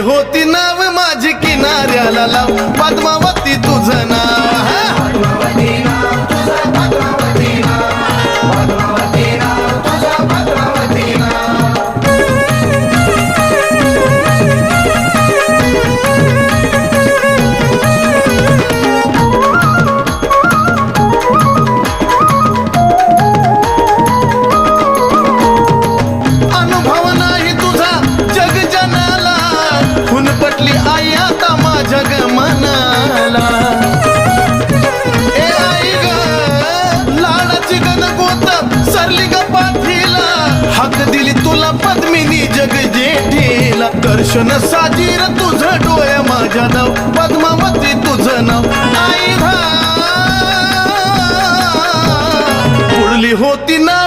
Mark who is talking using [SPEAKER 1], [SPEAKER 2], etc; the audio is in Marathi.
[SPEAKER 1] होती नाव माझी किनाऱ्याला लाव पद्मावती तुझं नाव आई आता माझ्या ग मनाला ए आई ग लाडाची गण गोत सरली ग पाठीला हक दिली तुला पद्मिनी जग जेठीला दर्शन साजीर तुझं डोळे माझ्या नाव पद्मावती तुझं नाव आई उडली होती ना